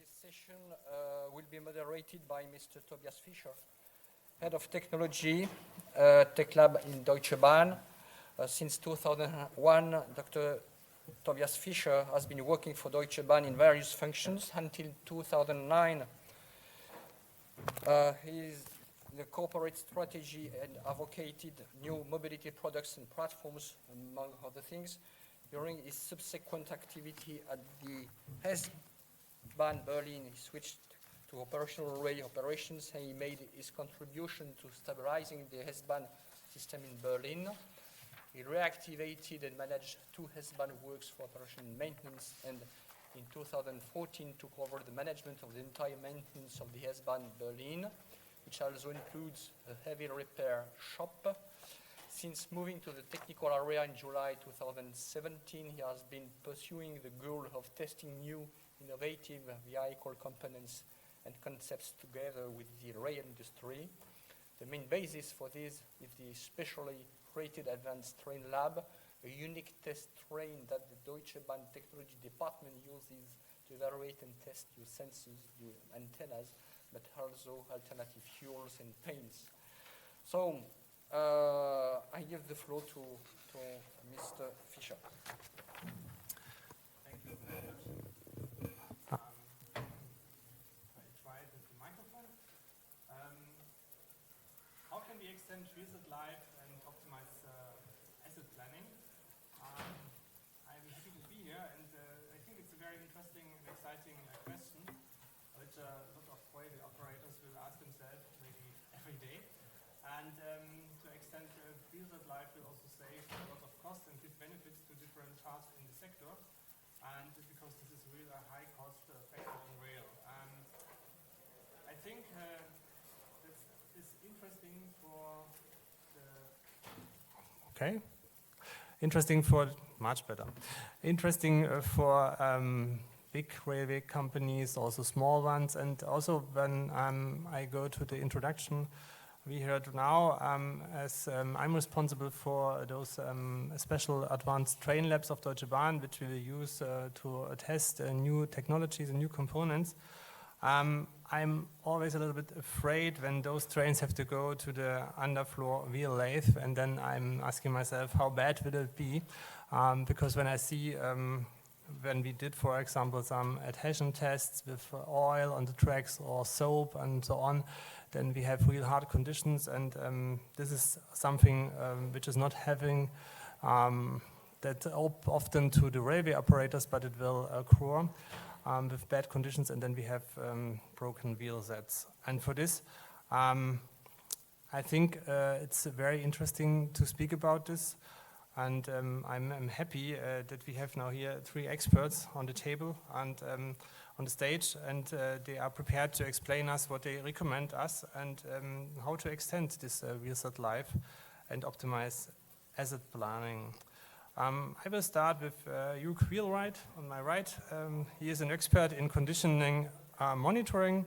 This session will be moderated by Mr. Tobias Fischer, Head of Technology, TecLab in Deutsche Bahn. Since 2001, Dr. Tobias Fischer has been working for Deutsche Bahn in various functions until 2009. He is the corporate strategy and advocated new mobility products and platforms, among other things. During his subsequent activity at the Bahn Berlin, he switched to operational rail operations, and he made his contribution to stabilizing the Bahn system in Berlin. He reactivated and managed two Bahn works for operation and maintenance, and in 2014 took over the management of the entire maintenance of the Bahn Berlin, which also includes a heavy repair shop. Since moving to the technical area in July 2017, he has been pursuing the goal of testing new innovative vehicle components and concepts together with the rail industry. The main basis for this is the specially created Advanced Train Lab, a unique test train that the Deutsche Bahn Technology Department uses to evaluate and test new sensors, new antennas, but also alternative fuels and paints. So I give the floor to Mr. Fischer. Thank you very much. I tried with the microphone. How can we extend wheelset life and optimize asset planning? I'm happy to be here, and I think it's a very interesting and exciting question, which a lot of railway operators will ask themselves maybe every day. And to extend wheelset life will also save a lot of cost and give benefits to different parts in the sector. And because this is really a high cost factor on rail. I think that is interesting for the... Okay. Interesting for, much better. Interesting for big railway companies, also small ones. And also when I go to the introduction, we heard now, as I'm responsible for those special advanced train labs of Deutsche Bahn, which we will use to test new technologies and new components. I'm always a little bit afraid when those trains have to go to the underfloor wheel lathe, and then I'm asking myself, how bad will it be? Because when I see, when we did, for example, some adhesion tests with oil on the tracks or soap and so on, then we have real hard conditions, and this is something which is not having that often to the railway operators, but it will occur with bad conditions, and then we have broken wheel sets. And for this, I think it's very interesting to speak about this, and I'm happy that we have now here three experts on the table and on the stage, and they are prepared to explain us what they recommend us and how to extend this wheelset life and optimize asset planning. I will start with Hugh Wheelwright on my right. He is an expert in conditioning monitoring,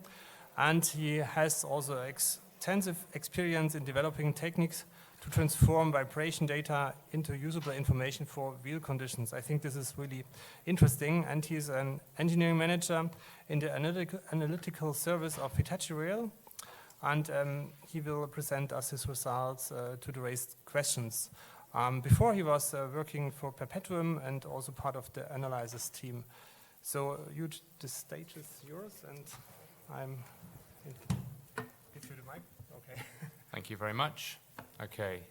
and he has also extensive experience in developing techniques to transform vibration data into usable information for wheel conditions. I think this is really interesting, and he's an engineering manager in the analytical service of Hitachi Rail, and he will present us his results to the raised questions. Before he was working for Perpetuum and also part of the analysis team. So Hugh, the stage is yours, and I'm give you the mic. Okay. Thank you very much. Okay,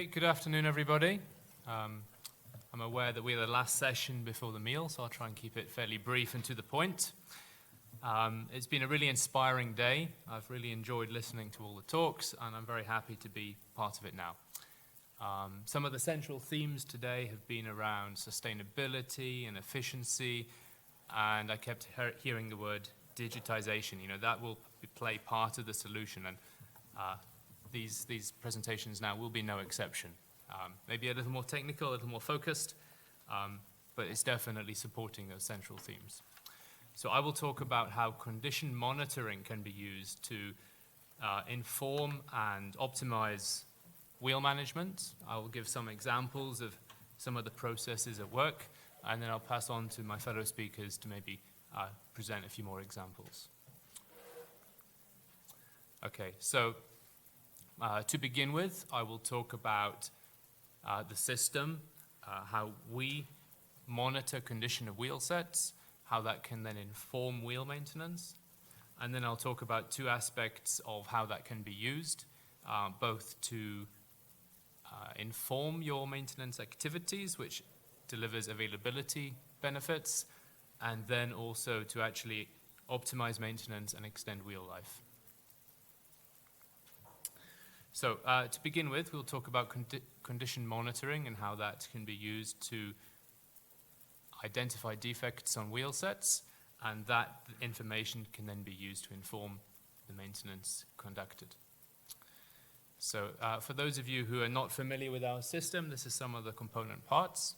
good afternoon, everybody. I'm aware that we're the last session before the meal, so I'll try and keep it fairly brief and to the point. It's been a really inspiring day. I've really enjoyed listening to all the talks, and I'm very happy to be part of it now. Some of the central themes today have been around sustainability and efficiency, and I kept hearing the word digitization. You know, that will play part of the solution, and these presentations now will be no exception. Maybe a little more technical, a little more focused, but it's definitely supporting those central themes. So I will talk about how condition monitoring can be used to inform and optimize wheel management. I will give some examples of some of the processes at work, and then I'll pass on to my fellow speakers to maybe present a few more examples. Okay, so to begin with, I will talk about the system, how we monitor condition of wheel sets, how that can then inform wheel maintenance. And then I'll talk about two aspects of how that can be used, both to inform your maintenance activities, which delivers availability benefits, and then also to actually optimize maintenance and extend wheel life. So to begin with, we'll talk about condition monitoring and how that can be used to identify defects on wheel sets, and that information can then be used to inform the maintenance conducted. So for those of you who are not familiar with our system, this is some of the component parts.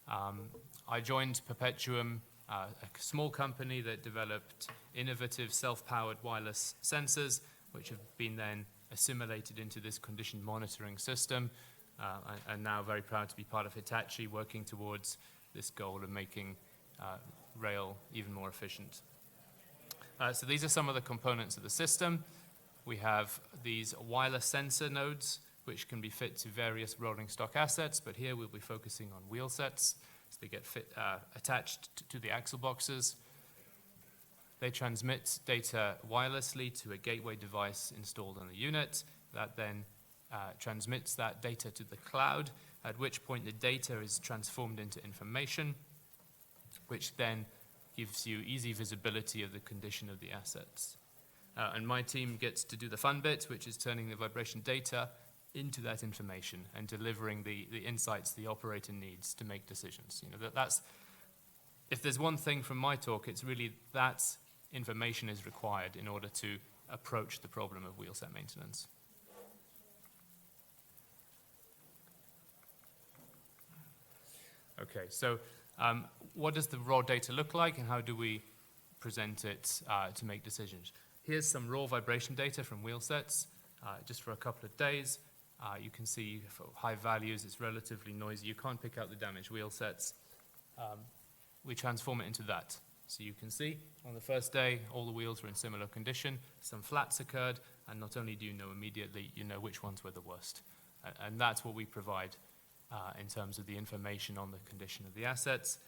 I joined Perpetuum, a small company that developed innovative self-powered wireless sensors, which have been then assimilated into this condition monitoring system, and now very proud to be part of Hitachi, working towards this goal of making rail even more efficient. So these are some of the components of the system. We have these wireless sensor nodes, which can be fit to various rolling stock assets, but here we'll be focusing on wheel sets. So they get attached to the axle boxes. They transmit data wirelessly to a gateway device installed on the unit that then transmits that data to the cloud, at which point the data is transformed into information, which then gives you easy visibility of the condition of the assets. And my team gets to do the fun bit, which is turning the vibration data into that information and delivering the insights the operator needs to make decisions. You know, that's, if there's one thing from my talk, it's really that information is required in order to approach the problem of wheel set maintenance. Okay, so what does the raw data look like, and how do we present it to make decisions? Here's some raw vibration data from wheel sets, just for a couple of days. You can see for high values, it's relatively noisy. You can't pick out the damaged wheel sets. We transform it into that. So you can see on the first day, all the wheels were in similar condition. Some flats occurred, and not only do you know immediately, you know which ones were the worst. And that's what we provide in terms of the information on the condition of the assets.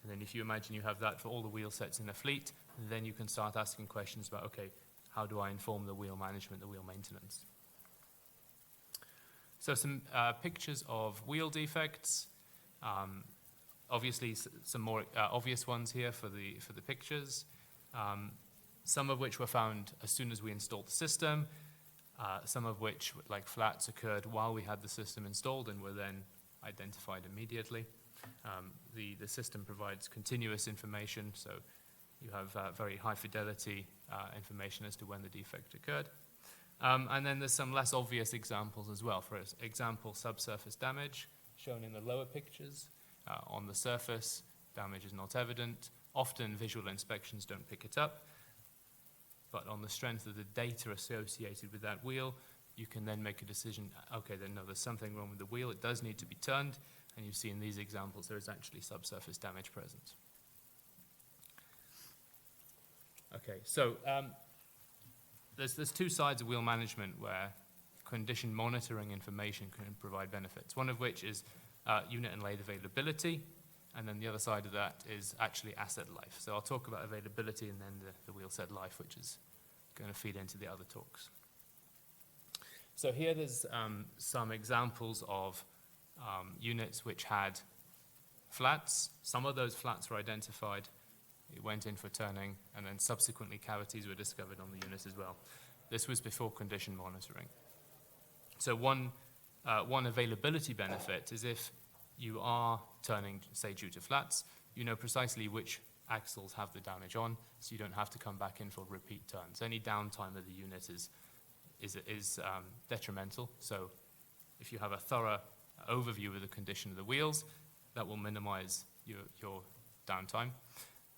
And then if you imagine you have that for all the wheel sets in a fleet, then you can start asking questions about, okay, how do I inform the wheel management, the wheel maintenance? So some pictures of wheel defects. Obviously, some more obvious ones here for the pictures. Some of which were found as soon as we installed the system. Some of which, like flats, occurred while we had the system installed and were then identified immediately. The system provides continuous information, so you have very high fidelity information as to when the defect occurred. And then there's some less obvious examples as well. For example, subsurface damage, shown in the lower pictures. On the surface, damage is not evident. Often visual inspections don't pick it up. But on the strength of the data associated with that wheel, you can then make a decision, okay, then no, there's something wrong with the wheel, it does need to be turned, and you see in these examples there is actually subsurface damage present. Okay, so there's two sides of wheel management where condition monitoring information can provide benefits, one of which is unit and lathe availability, and then the other side of that is actually asset life. So I'll talk about availability and then the wheel set life, which is going to feed into the other talks. So here there's some examples of units which had flats. Some of those flats were identified. It went in for turning, and then subsequently cavities were discovered on the unit as well. This was before condition monitoring. So one availability benefit is if you are turning, say, due to flats, you know precisely which axles have the damage on, so you don't have to come back in for repeat turns. Any downtime of the unit is detrimental. So if you have a thorough overview of the condition of the wheels, that will minimize your downtime.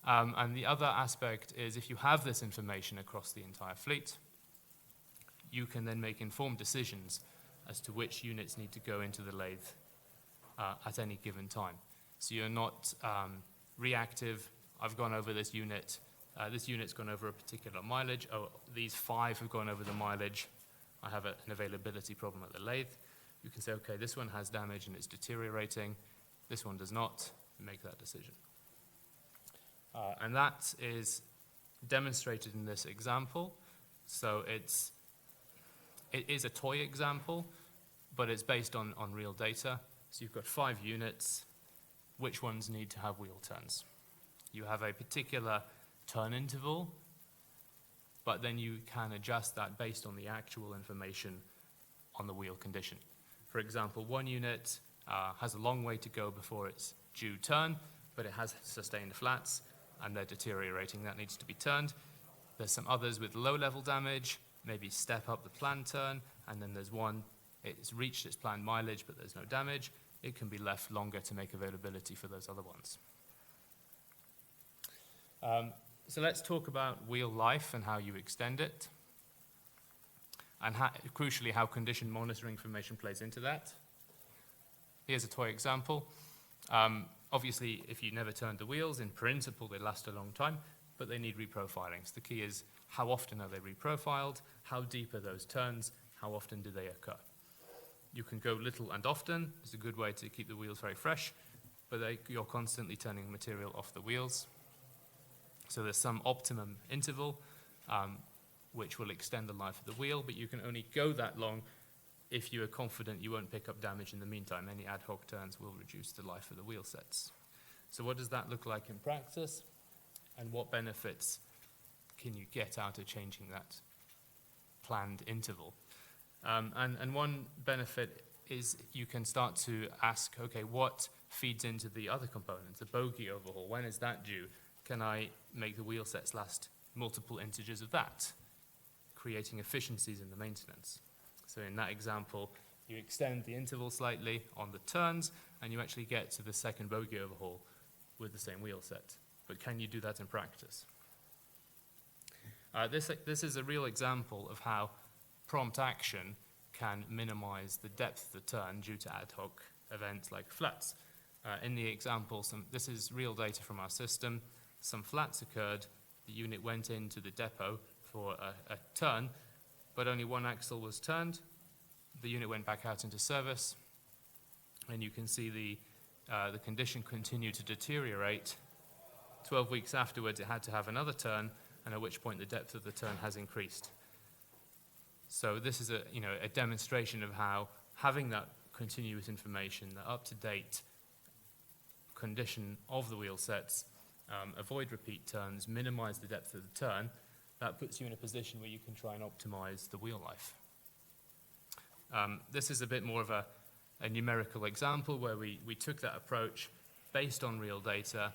And the other aspect is if you have this information across the entire fleet, you can then make informed decisions as to which units need to go into the lathe at any given time. So you're not reactive, I've gone over this unit. This unit's gone over a particular mileage. Oh, these 5 have gone over the mileage. I have an availability problem at the lathe. You can say, okay, this one has damage and it's deteriorating. This one does not. Make that decision. And that is demonstrated in this example. So it is a toy example, but it's based on real data. So you've got 5 units. Which ones need to have wheel turns? You have a particular turn interval, but then you can adjust that based on the actual information on the wheel condition. For example, one unit has a long way to go before its due turn, but it has sustained flats, and they're deteriorating. That needs to be turned. There's some others with low-level damage, maybe step up the planned turn, and then there's one, it's reached its planned mileage, but there's no damage. It can be left longer to make availability for those other ones. So let's talk about wheel life and how you extend it, and crucially how condition monitoring information plays into that. Here's a toy example. Obviously, if you never turned the wheels, in principle, they last a long time, but they need reprofiling. So the key is how often are they reprofiled, how deep are those turns, how often do they occur. You can go little and often. It's a good way to keep the wheels very fresh, but you're constantly turning material off the wheels. So there's some optimum interval, which will extend the life of the wheel, but you can only go that long if you are confident you won't pick up damage in the meantime. Any ad hoc turns will reduce the life of the wheel sets. So what does that look like in practice? And what benefits can you get out of changing that planned interval? And one benefit is you can start to ask, okay, what feeds into the other components, the bogie overhaul? When is that due? Can I make the wheel sets last multiple integers of that, creating efficiencies in the maintenance? So in that example, you extend the interval slightly on the turns, and you actually get to the second bogie overhaul with the same wheel set. But can you do that in practice? This is a real example of how prompt action can minimize the depth of the turn due to ad hoc events like flats. In the example, this is real data from our system. Some flats occurred. The unit went into the depot for a turn, but only one axle was turned. The unit went back out into service, and you can see the condition continued to deteriorate. 12 weeks afterwards, it had to have another turn, and at which point the depth of the turn has increased. So this is a demonstration of how having that continuous information, the up-to-date condition of the wheel sets, avoid repeat turns, minimize the depth of the turn, that puts you in a position where you can try and optimize the wheel life. This is a bit more of a numerical example where we took that approach based on real data,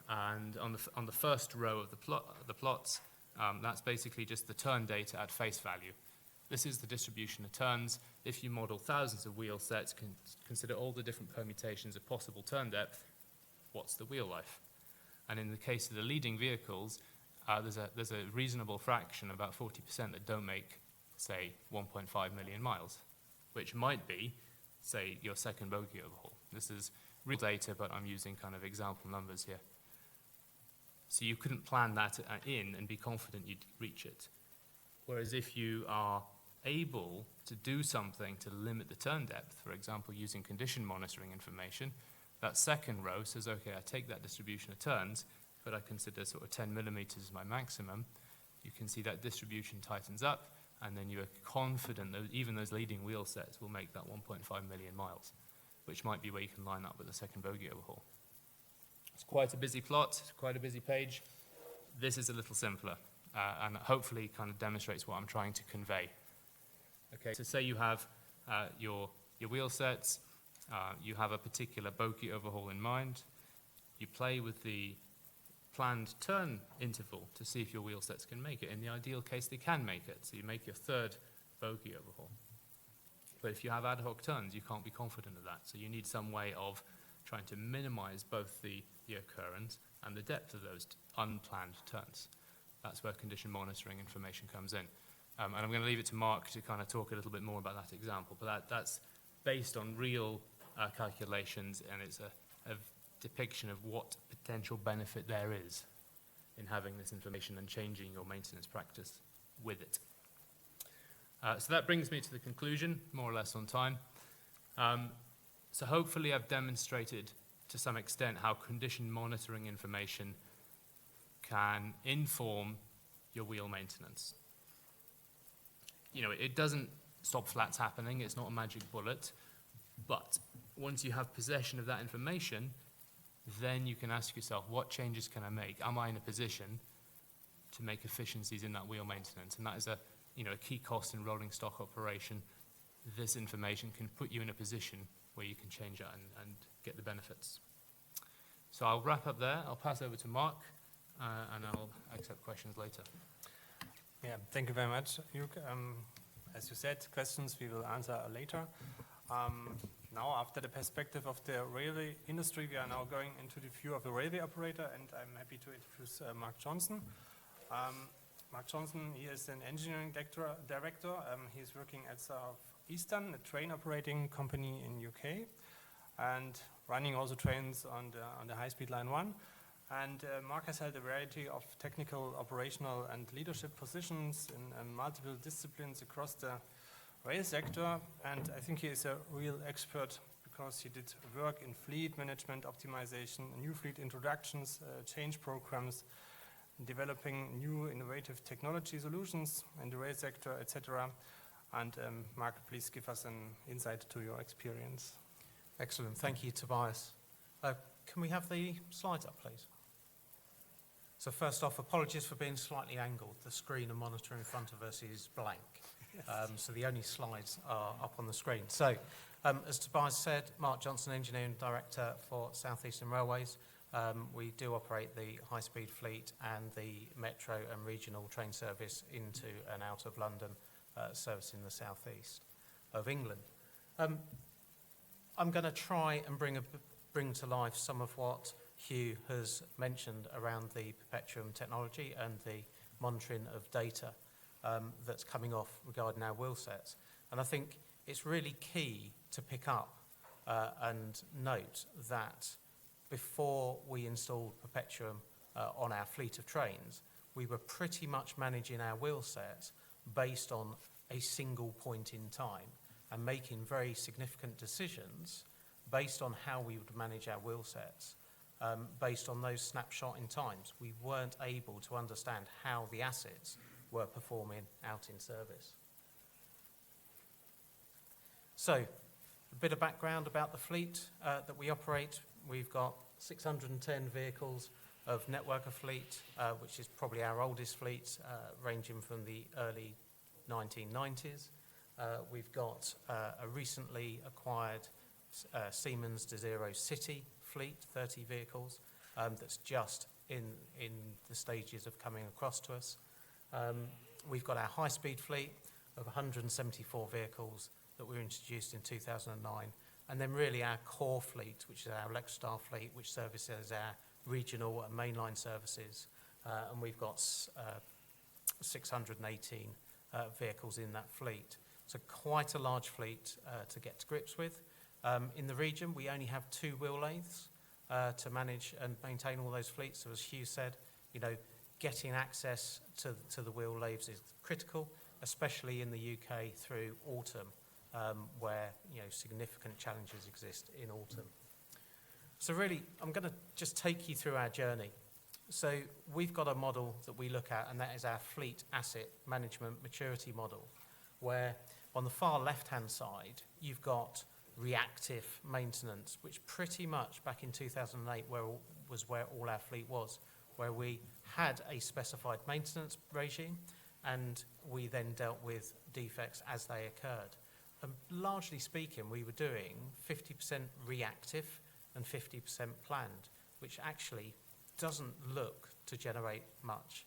and on the first row of the plots, that's basically just the turn data at face value. This is the distribution of turns. If you model thousands of wheel sets, consider all the different permutations of possible turn depth, what's the wheel life? And in the case of the leading vehicles, there's a reasonable fraction, about 40%, that don't make, say, 1.5 million miles, which might be, say, your second bogie overhaul. This is real data, but I'm using kind of example numbers here. So you couldn't plan that in and be confident you'd reach it. Whereas if you are able to do something to limit the turn depth, for example, using condition monitoring information, that second row says, okay, I take that distribution of turns, but I consider sort of 10 millimeters as my maximum. You can see that distribution tightens up, and then you are confident that even those leading wheel sets will make that 1.5 million miles, which might be where you can line up with the second bogie overhaul. It's quite a busy plot, it's quite a busy page. This is a little simpler, and hopefully kind of demonstrates what I'm trying to convey. Okay, so say you have your wheel sets, you have a particular bogie overhaul in mind, you play with the planned turn interval to see if your wheel sets can make it. In the ideal case, they can make it, so you make your third bogie overhaul. But if you have ad hoc turns, you can't be confident of that, so you need some way of trying to minimize both the occurrence and the depth of those unplanned turns. That's where condition monitoring information comes in. And I'm going to leave it to Mark to kind of talk a little bit more about that example, but that's based on real calculations, and it's a depiction of what potential benefit there is in having this information and changing your maintenance practice with it. So that brings me to the conclusion, more or less on time. So hopefully I've demonstrated to some extent how condition monitoring information can inform your wheel maintenance. You know, it doesn't stop flats happening, it's not a magic bullet, but once you have possession of that information, then you can ask yourself, what changes can I make? Am I in a position to make efficiencies in that wheel maintenance? And that is a key cost in rolling stock operation. This information can put you in a position where you can change that and get the benefits. So I'll wrap up there. I'll pass over to Mark, and I'll accept questions later. Yeah, thank you very much, Hugh. As you said, questions we will answer later. Now, after the perspective of the railway industry, we are now going into the view of a railway operator, and I'm happy to introduce Mark Johnson. Mark Johnson, he is an engineering director. He is working at Southeastern, a train operating company in UK, and running also trains on the high-speed line 1. And Mark has held a variety of technical, operational, and leadership positions in multiple disciplines across the rail sector. And I think he is a real expert because he did work in fleet management, optimization, new fleet introductions, change programs, developing new innovative technology solutions in the rail sector, etc. And Mark, please give us an insight to your experience. Excellent. Thank you, Tobias. Can we have the slides up, please? So first off, apologies for being slightly angled. The screen and monitor in front of us is blank. Yes. So the only slides are up on the screen. So, as Tobias said, Mark Johnson, Engineering Director for Southeastern Railways. We do operate the high-speed fleet and the metro and regional train service into and out of London, service in the southeast of England. I'm going to try and bring to life some of what Hugh has mentioned around the Perpetuum technology and the monitoring of data that's coming off regarding our wheel sets. And I think it's really key to pick up and note that before we installed Perpetuum on our fleet of trains, we were pretty much managing our wheel sets based on a single point in time and making very significant decisions based on how we would manage our wheel sets. Based on those snapshot in times, we weren't able to understand how the assets were performing out in service. So, a bit of background about the fleet that we operate. We've got 610 vehicles of networker fleet, which is probably our oldest fleet, ranging from the early 1990s. We've got a recently acquired Siemens DeZero City fleet, 30 vehicles, that's just in the stages of coming across to us. We've got our high-speed fleet of 174 vehicles that were introduced in 2009, and then really our core fleet, which is our Electrostar fleet, which services our regional and mainline services, and we've got 618 vehicles in that fleet. So quite a large fleet to get to grips with. In the region, we only have 2 wheel lathes to manage and maintain all those fleets. So as Hugh said, getting access to the wheel lathes is critical, especially in the UK through autumn, where significant challenges exist in autumn. So really, I'm going to just take you through our journey. So we've got a model that we look at, and that is our fleet asset management maturity model, where on the far left-hand side, you've got reactive maintenance, which pretty much back in 2008 was where all our fleet was, where we had a specified maintenance regime, and we then dealt with defects as they occurred. And largely speaking, we were doing 50% reactive and 50% planned, which actually doesn't look to generate much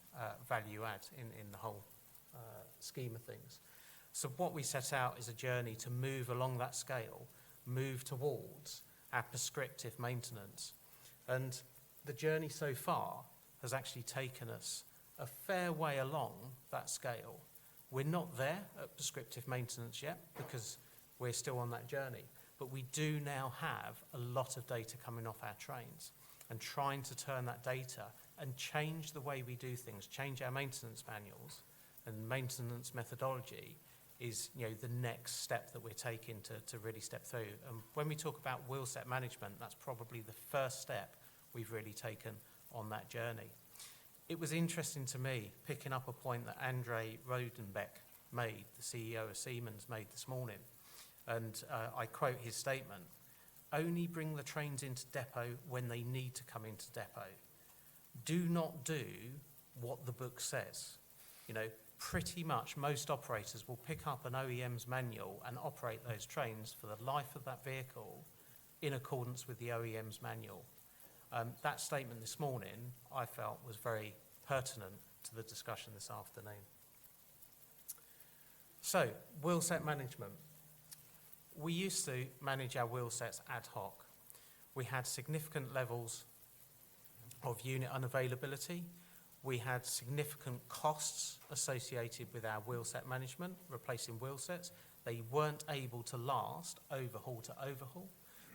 value add in the whole scheme of things. So what we set out is a journey to move along that scale, move towards our prescriptive maintenance. And the journey so far has actually taken us a fair way along that scale. We're not there at prescriptive maintenance yet because we're still on that journey. but we do now have a lot of data coming off our trains, and trying to turn that data and change the way we do things, change our maintenance manuals and maintenance methodology is, you know, the next step that we're taking to really step through. And when we talk about wheelset management, that's probably the first step we've really taken on that journey. It was interesting to me picking up a point that Andre Rodenbeck made, the CEO of Siemens, made this morning. And I quote his statement: "Only bring the trains into depot when they need to come into depot. Do not do what the book says." You know, pretty much most operators will pick up an OEM's manual and operate those trains for the life of that vehicle in accordance with the OEM's manual. That statement this morning, I felt, was very pertinent to the discussion this afternoon. So, wheelset management. We used to manage our wheelsets ad hoc. We had significant levels of unit unavailability. We had significant costs associated with our wheelset management, replacing wheelsets. They weren't able to last overhaul to overhaul.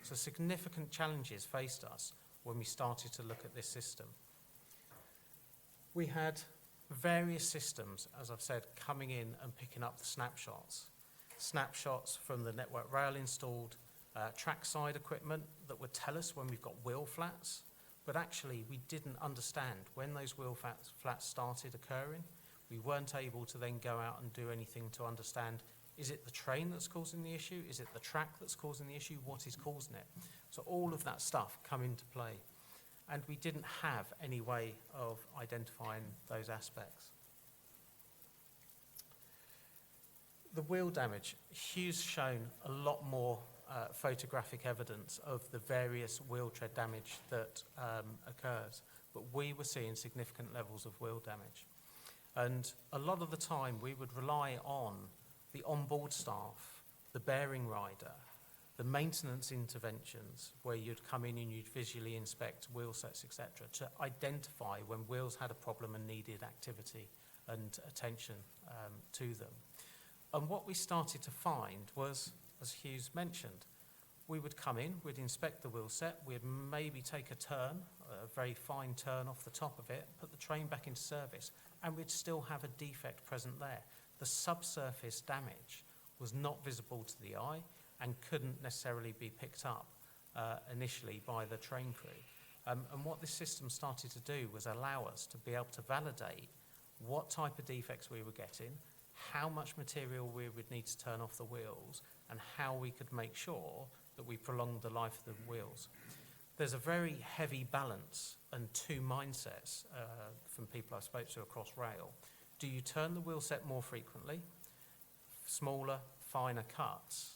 So significant challenges faced us when we started to look at this system. We had various systems, as I've said, coming in and picking up the snapshots. Snapshots from the Network Rail installed trackside equipment that would tell us when we've got wheel flats, but actually we didn't understand when those wheel flats started occurring. We weren't able to then go out and do anything to understand, is it the train that's causing the issue? Is it the track that's causing the issue? What is causing it? So all of that stuff come into play. And we didn't have any way of identifying those aspects. The wheel damage. Hugh's shown a lot more photographic evidence of the various wheel tread damage that occurs, but we were seeing significant levels of wheel damage. And a lot of the time we would rely on the onboard staff, the bearing rider, the maintenance interventions where you'd come in and you'd visually inspect wheel sets, etc., to identify when wheels had a problem and needed activity and attention to them. And what we started to find was, as Hugh's mentioned, we would come in, we'd inspect the wheel set, we'd maybe take a turn, a very fine turn off the top of it, put the train back into service, and we'd still have a defect present there. The subsurface damage was not visible to the eye and couldn't necessarily be picked up initially by the train crew. And what this system started to do was allow us to be able to validate what type of defects we were getting, how much material we would need to turn off the wheels, and how we could make sure that we prolonged the life of the wheels. There's a very heavy balance and two mindsets from people I've spoken to across rail. Do you turn the wheel set more frequently, smaller, finer cuts,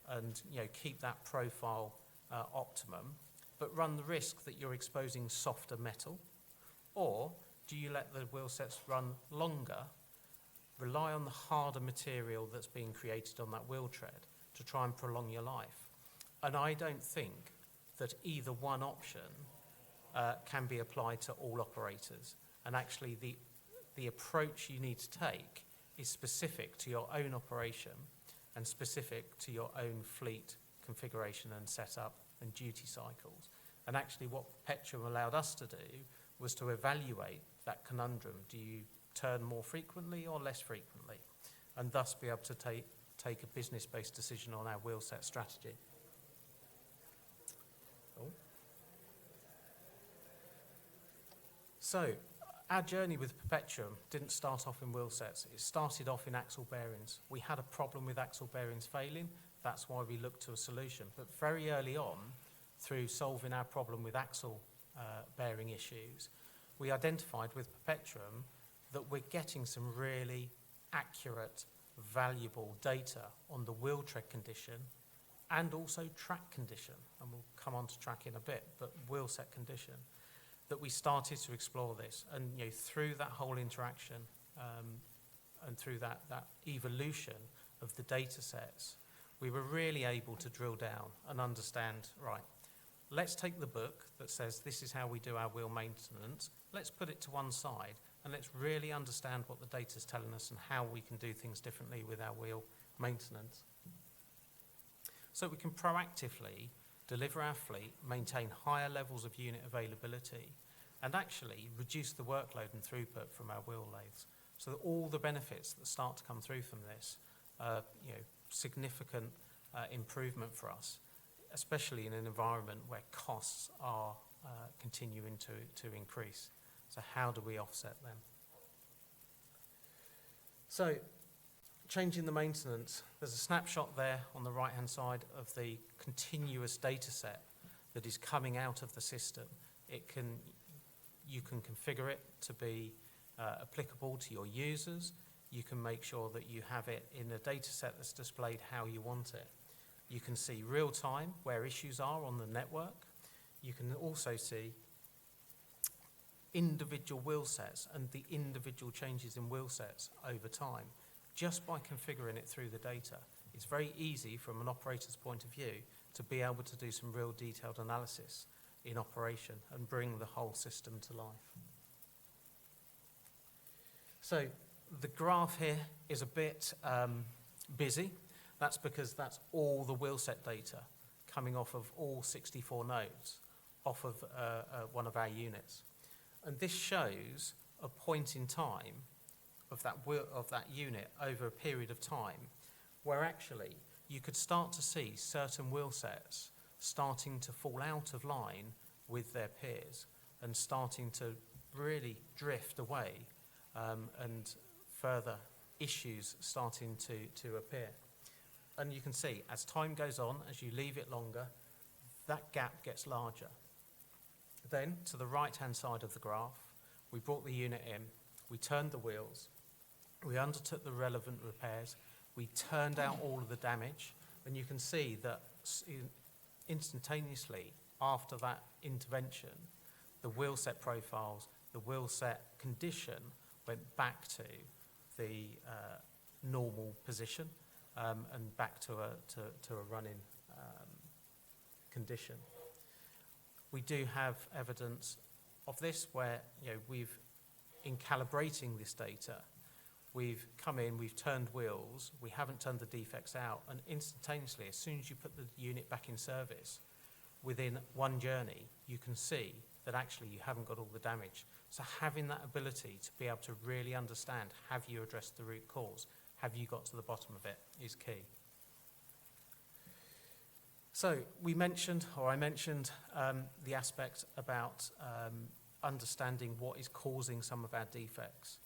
and keep that profile optimum, but run the risk that you're exposing softer metal? Or do you let the wheel sets run longer, rely on the harder material that's being created on that wheel tread to try and prolong your life? And I don't think that either one option can be applied to all operators. And actually the approach you need to take is specific to your own operation and specific to your own fleet configuration and setup and duty cycles. And actually what Perpetuum allowed us to do was to evaluate that conundrum. Do you turn more frequently or less frequently? And thus be able to take a business-based decision on our wheel set strategy. So, our journey with Perpetuum didn't start off in wheel sets. It started off in axle bearings. We had a problem with axle bearings failing. That's why we looked to a solution. But very early on, through solving our problem with axle bearing issues, we identified with Perpetuum that we're getting some really accurate, valuable data on the wheel tread condition and also track condition. And we'll come on to track in a bit, but wheel set condition. That we started to explore this, and through that whole interaction and through that evolution of the data sets, we were really able to drill down and understand, right, let's take the book that says this is how we do our wheel maintenance, let's put it to one side, and let's really understand what the data is telling us and how we can do things differently with our wheel maintenance. so we can proactively deliver our fleet, maintain higher levels of unit availability, and actually reduce the workload and throughput from our wheel lathes. So that all the benefits that start to come through from this, significant improvement for us, especially in an environment where costs are continuing to increase. So how do we offset them? So changing the maintenance, there's a snapshot there on the right-hand side of the continuous data set that is coming out of the system. You can configure it to be applicable to your users. You can make sure that you have it in a data set that's displayed how you want it. You can see real time where issues are on the network. You can also see individual wheel sets and the individual changes in wheel sets over time, just by configuring it through the data. It's very easy from an operator's point of view to be able to do some real detailed analysis in operation and bring the whole system to life. So the graph here is a bit busy. That's because that's all the wheel set data coming off of all 64 nodes off of one of our units. And this shows a point in time of that unit over a period of time where actually you could start to see certain wheel sets starting to fall out of line with their peers and starting to really drift away, and further issues starting to appear. And you can see as time goes on, as you leave it longer, that gap gets larger. Then to the right-hand side of the graph, we brought the unit in, we turned the wheels, we undertook the relevant repairs, we turned out all of the damage, and you can see that instantaneously after that intervention, the wheel set profiles, the wheel set condition went back to the normal position and back to a running condition. We do have evidence of this where we've, in calibrating this data, we've come in, we've turned wheels, we haven't turned the defects out, and instantaneously, as soon as you put the unit back in service, within one journey, you can see that actually you haven't got all the damage. So having that ability to be able to really understand, have you addressed the root cause, have you got to the bottom of it, is key. So I mentioned the aspect about understanding what is causing some of our defects.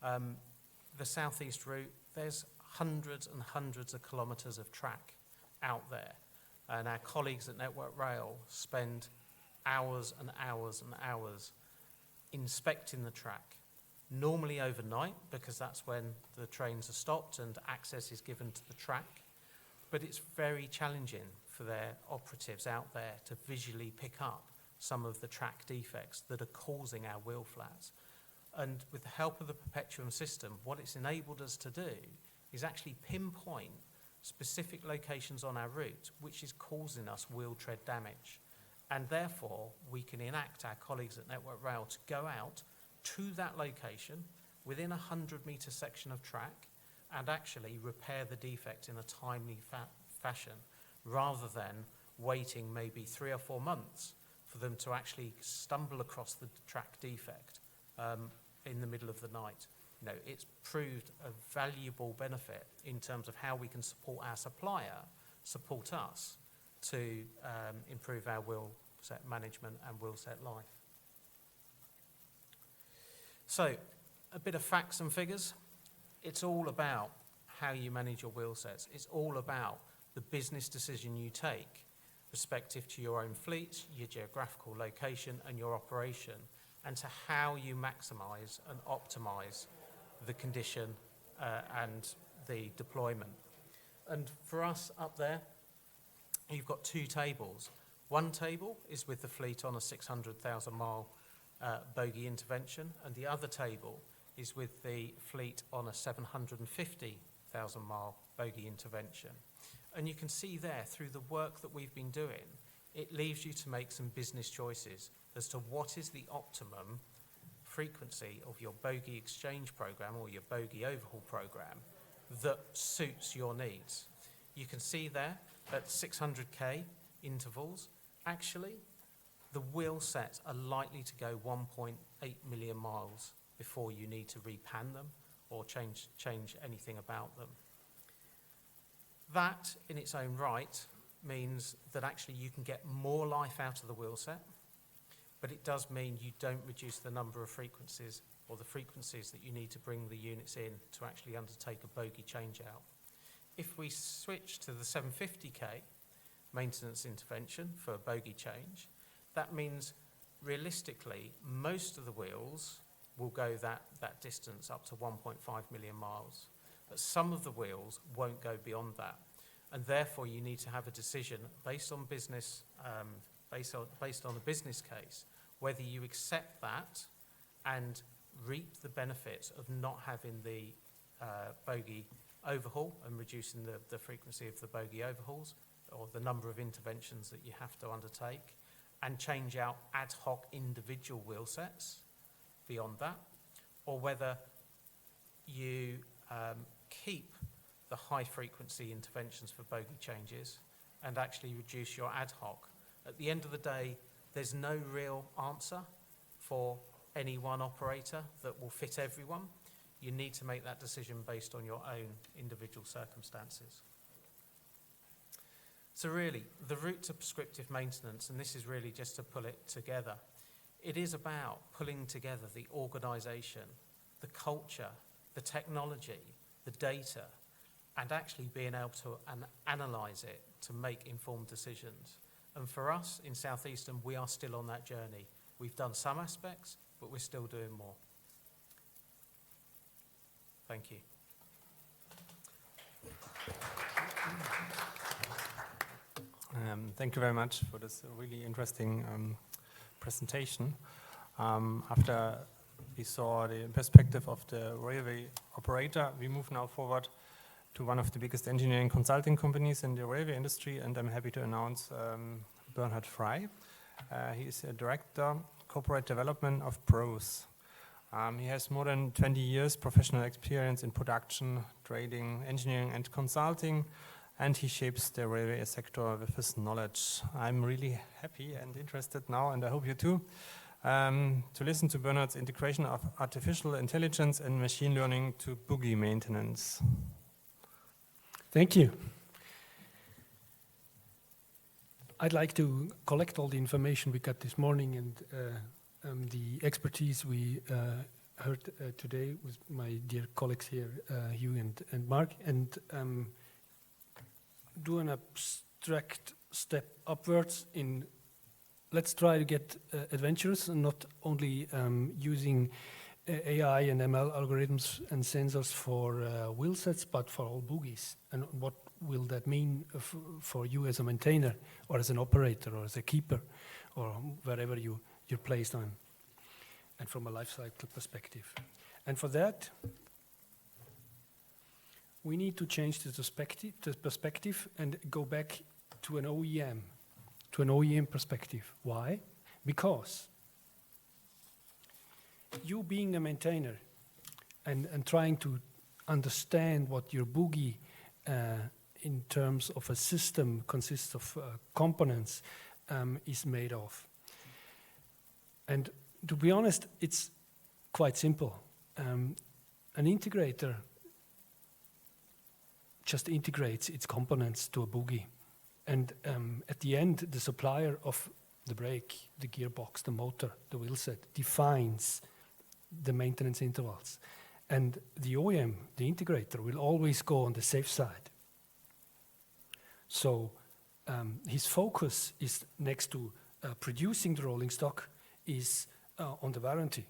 The Southeast route, there's hundreds and hundreds of kilometres of track out there, and our colleagues at Network Rail spend hours and hours and hours inspecting the track, normally overnight because that's when the trains are stopped and access is given to the track, but it's very challenging for their operatives out there to visually pick up some of the track defects that are causing our wheel flats. And with the help of the Perpetuum system, what it's enabled us to do is actually pinpoint specific locations on our route which is causing us wheel tread damage. And therefore, we can enact our colleagues at Network Rail to go out to that location within a 100-metre section of track and actually repair the defect in a timely fashion, rather than waiting maybe 3 or 4 months for them to actually stumble across the track defect in the middle of the night. It's proved a valuable benefit in terms of how we can support our supplier, support us to improve our wheel set management and wheel set life. So, a bit of facts and figures. It's all about how you manage your wheel sets. It's all about the business decision you take respective to your own fleet, your geographical location and your operation, and to how you maximise and optimise the condition and the deployment. And for us up there, you've got 2 tables. One table is with the fleet on a 600,000 mile bogey intervention, and the other table is with the fleet on a 750,000 mile bogey intervention. And you can see there, through the work that we've been doing, it leaves you to make some business choices as to what is the optimum frequency of your bogey exchange program or your bogey overhaul program that suits your needs. You can see there at 600k intervals, actually, the wheel sets are likely to go 1.8 million miles before you need to repan them or change anything about them. That, in its own right, means that actually you can get more life out of the wheel set, but it does mean you don't reduce the number of frequencies or the frequencies that you need to bring the units in to actually undertake a bogie change out. If we switch to the 750k maintenance intervention for a bogie change, that means realistically most of the wheels will go that distance up to 1.5 million miles. But some of the wheels won't go beyond that. And therefore you need to have a decision based on business, based on a business case, whether you accept that and reap the benefits of not having the bogie overhaul and reducing the frequency of the bogie overhauls or the number of interventions that you have to undertake, and change out ad hoc individual wheel sets beyond that, or whether you keep the high frequency interventions for bogie changes and actually reduce your ad hoc. At the end of the day, there's no real answer for any one operator that will fit everyone. You need to make that decision based on your own individual circumstances. So really, the route to prescriptive maintenance, and this is really just to pull it together, it is about pulling together the organisation, the culture, the technology, the data, and actually being able to analyse it to make informed decisions. And for us in Southeastern, we are still on that journey. We've done some aspects, but we're still doing more. Thank you. Thank you very much for this really interesting presentation. After we saw the perspective of the railway operator, we move now forward to one of the biggest engineering consulting companies in the railway industry, and I'm happy to announce Bernhard Frei. He is a director, corporate development of PROSE. He has more than 20 years professional experience in production, trading, engineering and consulting, and he shapes the railway sector with his knowledge. I'm really happy and interested now, and I hope you too, to listen to Bernhard's integration of artificial intelligence and machine learning to bogie maintenance. Thank you. I'd like to collect all the information we got this morning and the expertise we heard today with my dear colleagues here, Hugh and Mark, and do an abstract step upwards in, let's try to get adventurous and not only using AI and ML algorithms and sensors for wheel sets, but for all bogies. And what will that mean for you as a maintainer or as an operator or as a keeper or wherever you're placed on, and from a life cycle perspective. And for that, we need to change the perspective and go back to an OEM perspective. Why? Because you being a maintainer and trying to understand what your bogie in terms of a system consists of components is made of. And to be honest, it's quite simple. An integrator just integrates its components to a bogie. And at the end, the supplier of the brake, the gearbox, the motor, the wheelset defines the maintenance intervals. And the OEM, the integrator, will always go on the safe side. So his focus is next to producing the rolling stock is on the warranty,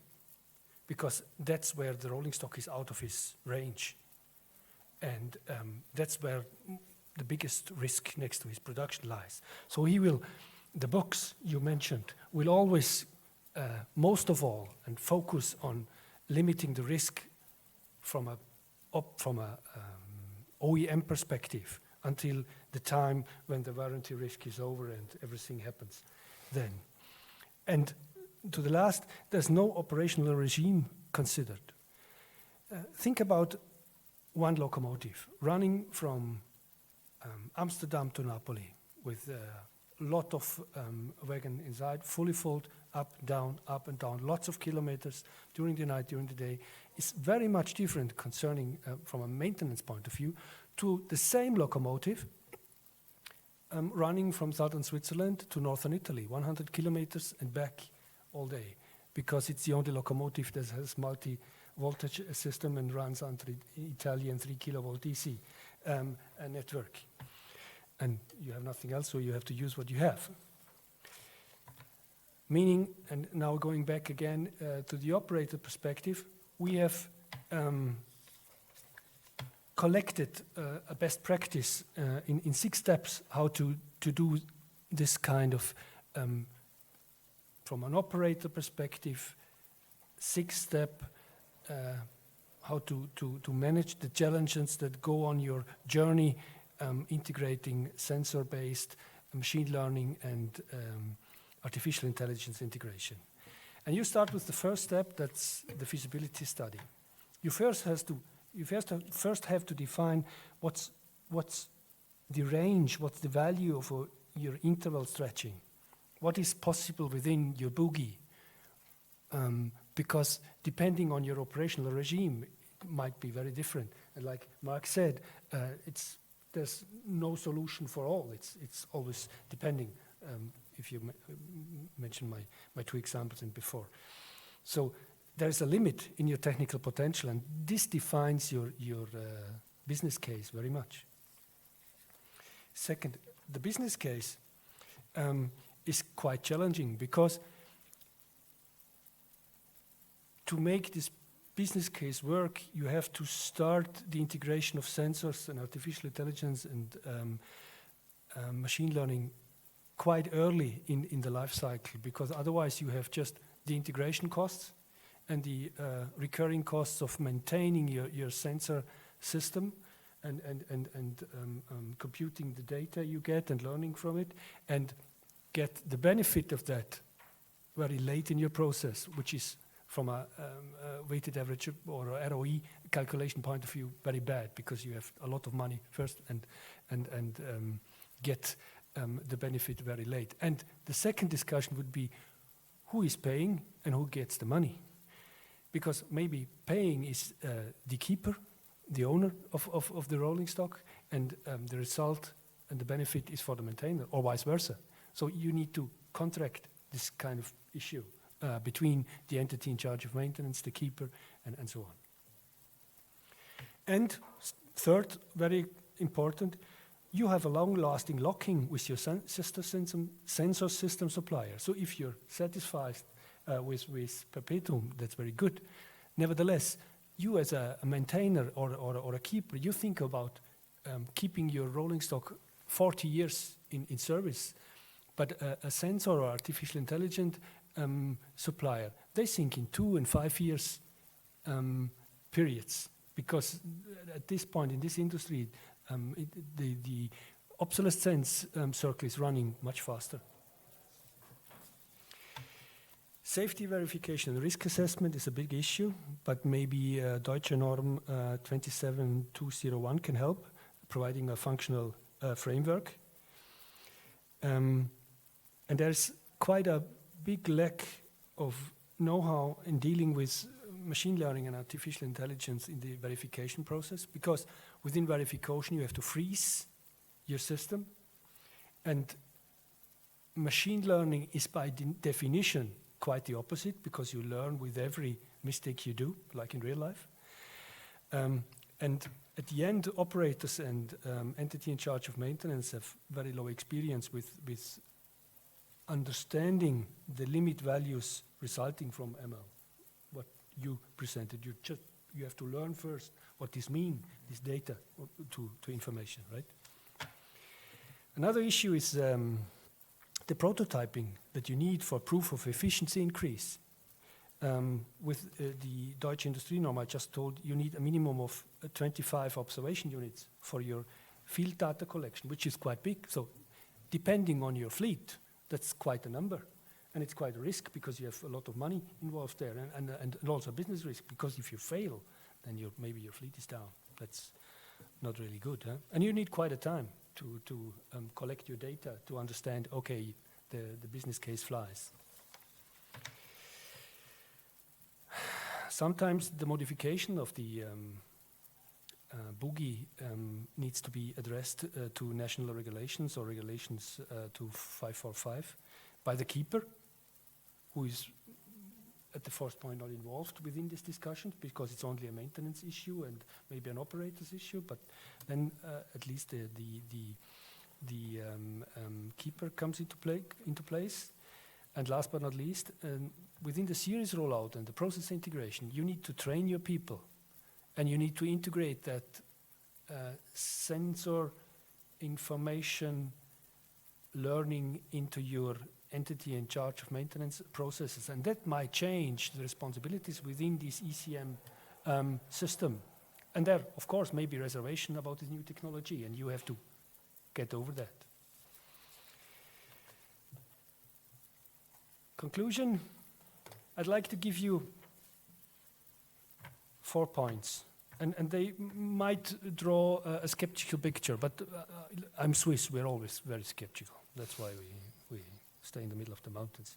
because that's where the rolling stock is out of his range. And that's where the biggest risk next to his production lies. So he will, the box you mentioned, will always, most of all, and focus on limiting the risk from a OEM perspective until the time when the warranty risk is over and everything happens then. And to the last, there's no operational regime considered. Think about one locomotive running from Amsterdam to Napoli with a lot of wagon inside, fully full, up and down, lots of kilometers during the night, during the day. It's very much different concerning, from a maintenance point of view, to the same locomotive running from southern Switzerland to northern Italy, 100 kilometers and back all day, because it's the only locomotive that has multi-voltage system and runs on Italian 3 kilovolt DC network. And you have nothing else, so you have to use what you have. Meaning, and now going back again to the operator perspective, we have collected a best practice in 6 steps how to do this kind of, from an operator perspective, 6-step, how to manage the challenges that go on your journey, integrating sensor-based machine learning and artificial intelligence integration. And you start with the first step, that's the feasibility study. You first have to define what's the range, what's the value of your interval stretching, what is possible within your boogie, because depending on your operational regime, it might be very different. And like Mark said, there's no solution for all. It's always depending. If you mentioned my 2 examples in before. So there's a limit in your technical potential, and this defines your business case very much. Second, the business case is quite challenging, because to make this business case work, you have to start the integration of sensors and artificial intelligence and machine learning quite early in the life cycle, because otherwise you have just the integration costs and the recurring costs of maintaining your sensor system and computing the data you get and learning from it, and get the benefit of that very late in your process, which is from a weighted average or a ROE calculation point of view very bad, because you have a lot of money first and get the benefit very late. And the second discussion would be who is paying and who gets the money. Because maybe paying is the keeper, the owner of the rolling stock, and the result and the benefit is for the maintainer, or vice versa. So you need to contract this kind of issue between the entity in charge of maintenance, the keeper, and so on. And third, very important, you have a long-lasting locking with your sensor system supplier. So if you're satisfied with Perpetuum, that's very good. Nevertheless, you as a maintainer or a keeper, you think about keeping your rolling stock 40 years in service. But a sensor or artificial intelligence supplier, they think in 2 and 5 years periods, because at this point in this industry, the obsolescence circle is running much faster. Safety verification and risk assessment is a big issue, but maybe Deutsche norm 27201 can help, providing a functional framework. And there's quite a big lack of know-how in dealing with machine learning and artificial intelligence in the verification process, because within verification you have to freeze your system, and machine learning is by definition quite the opposite, because you learn with every mistake you do, like in real life. And at the end, operators and entity in charge of maintenance have very low experience with understanding the limit values resulting from ML. What you presented, you have to learn first what this means, this data to information, right? Another issue is the prototyping that you need for proof of efficiency increase. With the Deutsche Industrie norm, I just told you need a minimum of 25 observation units for your field data collection, which is quite big. So depending on your fleet, that's quite a number. And it's quite a risk, because you have a lot of money involved there, and also a business risk, because if you fail, then maybe your fleet is down. That's not really good, huh? And you need quite a time. to collect your data to understand, okay, the business case flies. Sometimes the modification of the boogie needs to be addressed to national regulations or regulations to 545 by the keeper, who is at the first point not involved within this discussion because it's only a maintenance issue and maybe an operator's issue, but then at least the keeper comes into place. And last but not least, within the series rollout and the process integration, you need to train your people, and you need to integrate that sensor information learning into your entity in charge of maintenance processes, and that might change the responsibilities within this ECM system. And there, of course, may be reservation about this new technology, and you have to get over that. Conclusion, I'd like to give you 4 points, and they might draw a skeptical picture, but I'm Swiss, we're always very skeptical. That's why we stay in the middle of the mountains.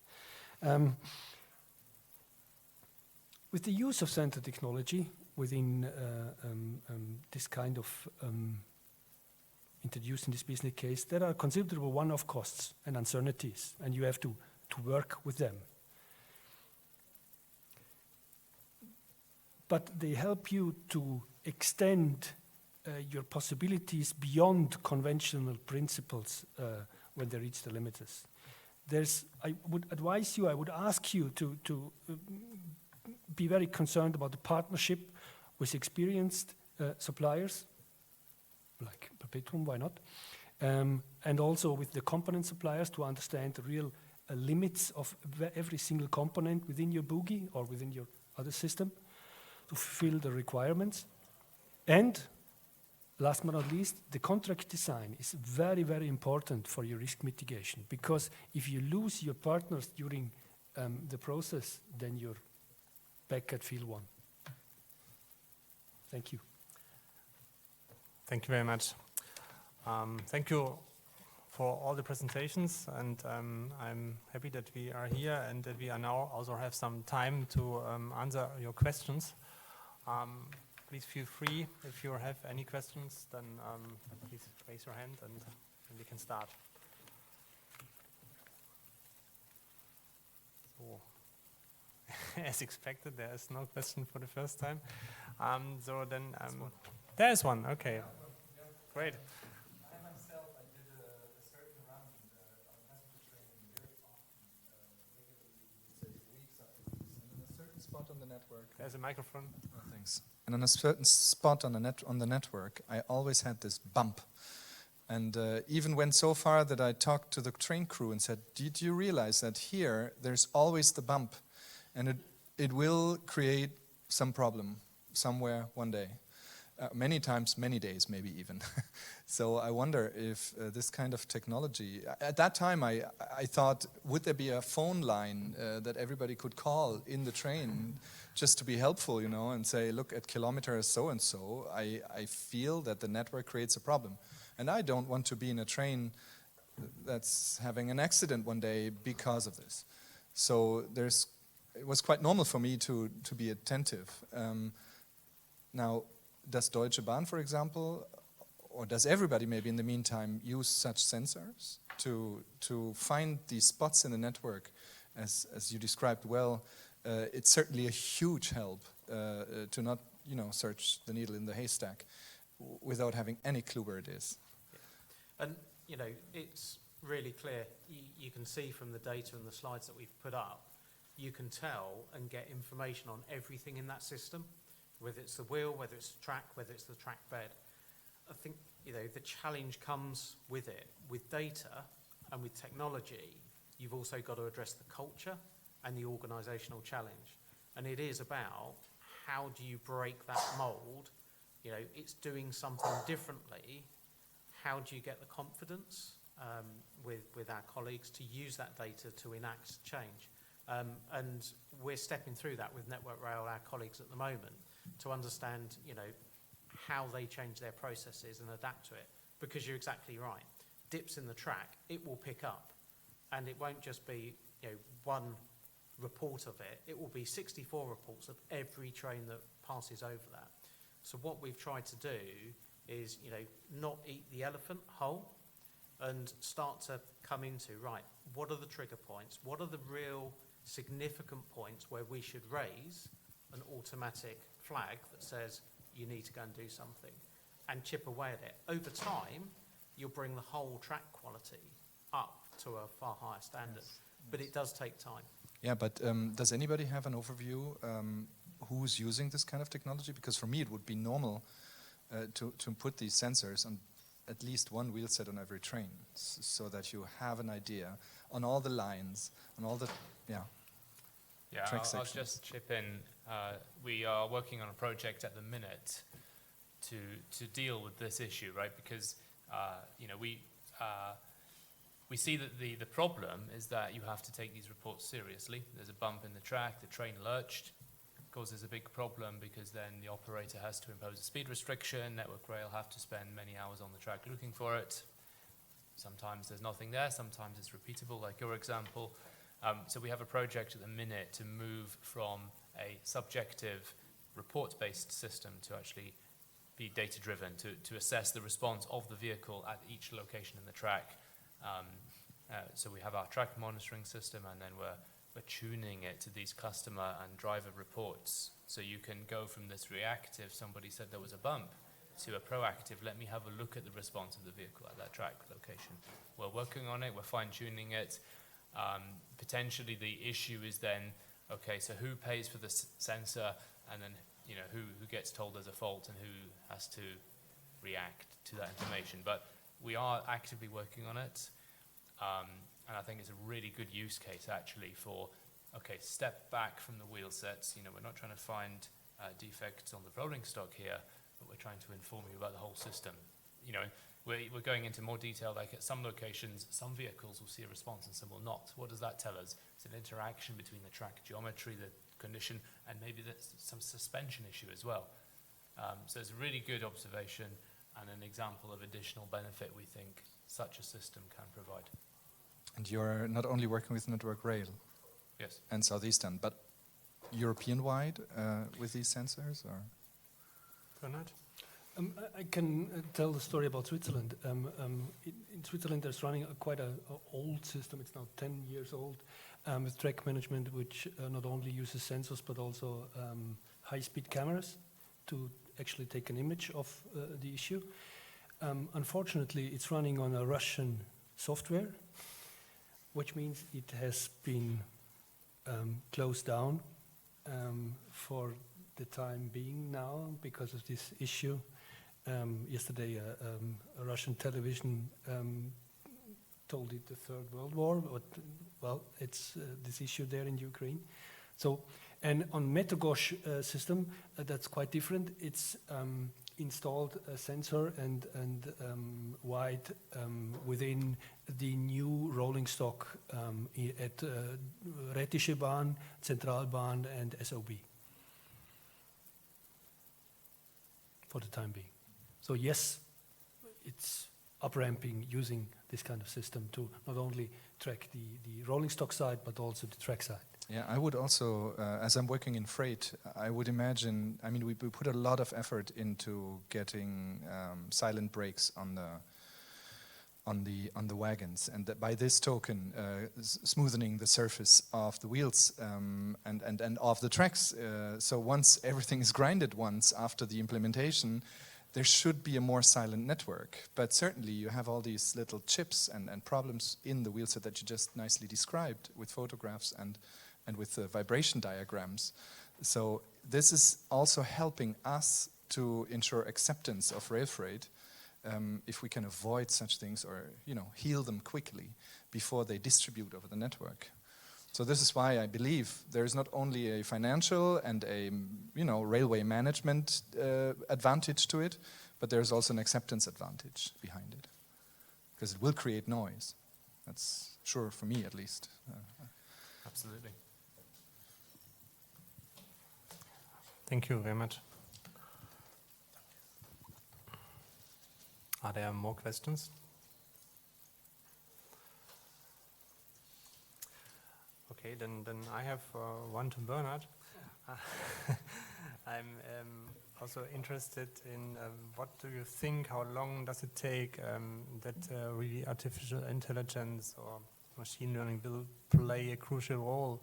With the use of sensor technology within this kind of introduced in this business case, there are considerable one-off costs and uncertainties, and you have to work with them. But they help you to extend your possibilities beyond conventional principles when they reach the limiters. I would advise you, I would ask you to be very concerned about the partnership with experienced suppliers, like Perpetuum, why not? And also with the component suppliers to understand the real limits of every single component within your boogie or within your other system to fulfill the requirements. And last but not least, the contract design is very, very important for your risk mitigation, because if you lose your partners during the process, then you're back at field 1. Thank you. Thank you very much. Thank you for all the presentations, and I'm happy that we are here and that we are now also have some time to answer your questions. Please feel free, if you have any questions, then please raise your hand and we can start. So, as expected, there is no question for the first time. So then, there is one, okay. Great. On the network. There's a microphone. Oh, thanks. And on a certain spot on the network, I always had this bump, and even went so far that I talked to the train crew and said, "Did you realize that here there's always the bump, and it will create some problem somewhere one day, many times, many days, maybe even." So I wonder if this kind of technology. At that time, I thought, would there be a phone line that everybody could call in the train, just to be helpful, and say, look, at kilometer so and so, I feel that the network creates a problem, and I don't want to be in a train that's having an accident one day because of this. So it was quite normal for me to be attentive. Now, does Deutsche Bahn, for example, or does everybody maybe in the meantime use such sensors to find these spots in the network, as you described well? It's certainly a huge help to not, search the needle in the haystack without having any clue where it is. Yeah. And, it's really clear. You can see from the data and the slides that we've put up, you can tell and get information on everything in that system, whether it's the wheel, whether it's the track, whether it's the track bed. I think, the challenge comes with it. With data and with technology, you've also got to address the culture and the organisational challenge. And it is about how do you break that mould? It's doing something differently. How do you get the confidence with our colleagues to use that data to enact change? And we're stepping through that with Network Rail, our colleagues at the moment, to understand, how they change their processes and adapt to it. because you're exactly right. Dips in the track, it will pick up, and it won't just be one report of it. It will be 64 reports of every train that passes over that. So what we've tried to do is not eat the elephant whole, and start to come into, right, what are the trigger points? What are the real significant points where we should raise an automatic flag that says you need to go and do something, and chip away at it. Over time, you'll bring the whole track quality up to a far higher standard, but it does take time. Yeah, but does anybody have an overview who's using this kind of technology? Because for me, it would be normal to put these sensors on at least one wheel set on every train, so that you have an idea on all the lines, on all the, Yeah, track I'll sections. just chip in. We are working on a project at the minute to deal with this issue, right? Because we see that the problem is that you have to take these reports seriously. There's a bump in the track, the train lurched, causes a big problem, because then the operator has to impose a speed restriction. Network Rail have to spend many hours on the track looking for it. Sometimes there's nothing there, sometimes it's repeatable, like your example. So we have a project at the minute to move from a subjective report-based system to actually be data-driven, to assess the response of the vehicle at each location in the track. So we have our track monitoring system, and then we're tuning it to these customer and driver reports. So you can go from this reactive, somebody said there was a bump, to a proactive, let me have a look at the response of the vehicle at that track location. We're working on it, we're fine-tuning it. Potentially the issue is then, okay, so who pays for the sensor, and then who gets told there's a fault, and who has to react to that information. But we are actively working on it, and I think it's a really good use case actually for, okay, step back from the wheel sets. We're not trying to find defects on the rolling stock here, but we're trying to inform you about the whole system. We're going into more detail, like at some locations, some vehicles will see a response and some will not. What does that tell us? It's an interaction between the track geometry, the condition, and maybe there's some suspension issue as well. So it's a really good observation and an example of additional benefit we think such a system can provide. And you're not only working with Network Rail Yes. and Southeastern, but European-wide with these sensors, or? Bernhard? I can tell the story about Switzerland. In Switzerland, there's running quite an old system. It's now 10 years old, with track management, which not only uses sensors but also high-speed cameras to actually take an image of the issue. Unfortunately, it's running on a Russian software, which means it has been closed down for the time being now because of this issue. Yesterday, a Russian television told it the Third World War, but well, it's this issue there in Ukraine. So, and on Metrogosh system, that's quite different. It's installed a sensor and wide within the new rolling stock at Rätische Bahn, Zentralbahn, and SOB for the time being. So yes, it's up-ramping using this kind of system to not only track the rolling stock side, but also the track side. Yeah, I would also, as I'm working in freight, I would imagine, I mean, we put a lot of effort into getting silent brakes on the wagons, and that by this token, smoothening the surface of the wheels and of the tracks. So once everything is grinded once after the implementation, there should be a more silent network. But certainly you have all these little chips and problems in the wheelset that you just nicely described with photographs and with the vibration diagrams. So this is also helping us to ensure acceptance of rail freight, if we can avoid such things, or heal them quickly before they distribute over the network. So this is why I believe there is not only a financial and a railway management advantage to it, but there is also an acceptance advantage behind it, because it will create noise. That's sure for me at least. Absolutely. Thank you very much. Are there more questions? Okay, then I have one to Bernhard. I'm also interested in what do you think, how long does it take that really artificial intelligence or machine learning will play a crucial role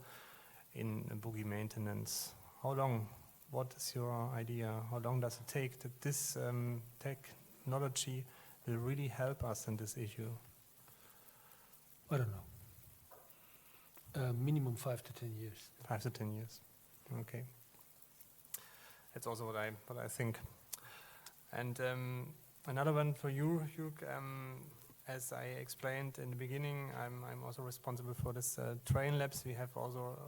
in boogie maintenance? How long? What is your idea? How long does it take that this technology will really help us in this issue? I don't know. Minimum 5 to 10 years. 5 to 10 years. Okay. That's also what I think. And another one for you, Hugh. As I explained in the beginning, I'm also responsible for this train labs. We have also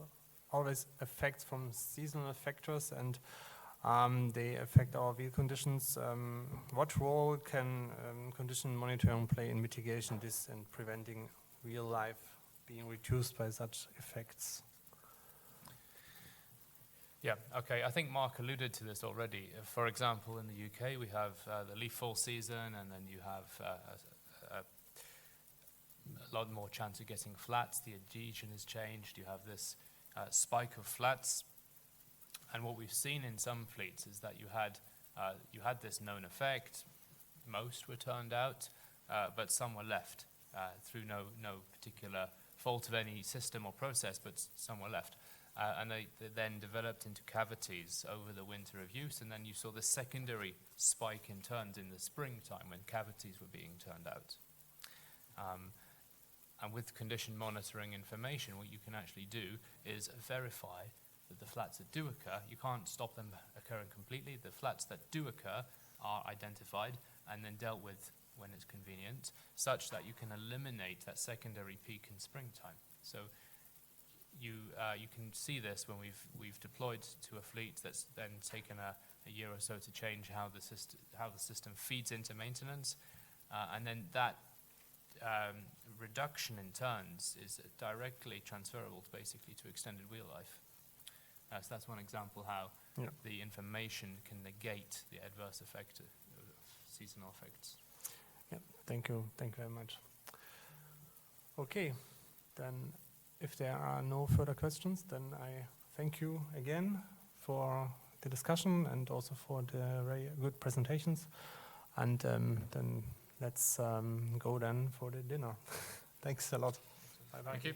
always effects from seasonal factors, and they affect our wheel conditions. What role can condition monitoring play in mitigation this and preventing real life being reduced by such effects? Yeah, okay. I think Mark alluded to this already. For example, in the UK, we have the leaf fall season, and then you have a lot more chance of getting flats. The adhesion has changed. You have this spike of flats. And what we've seen in some fleets is that you had this known effect. Most were turned out, but some were left through no particular fault of any system or process, but some were left. And they then developed into cavities over the winter of use, and then you saw the secondary spike in turns in the springtime when cavities were being turned out. And with condition monitoring information, what you can actually do is verify that the flats that do occur, you can't stop them occurring completely. The flats that do occur are identified and then dealt with when it's convenient, such that you can eliminate that secondary peak in springtime. So you can see this when we've deployed to a fleet that's then taken a year or so to change how the system feeds into maintenance, and then that reduction in turns is directly transferable basically to extended wheel life. So that's one example how the information can negate the adverse effect of seasonal effects. Yeah, thank you very much. Okay, then if there are no further questions, then I thank you again for the discussion and also for the very good presentations. And then let's go then for the dinner. Thanks a lot. Bye-bye. Thank you.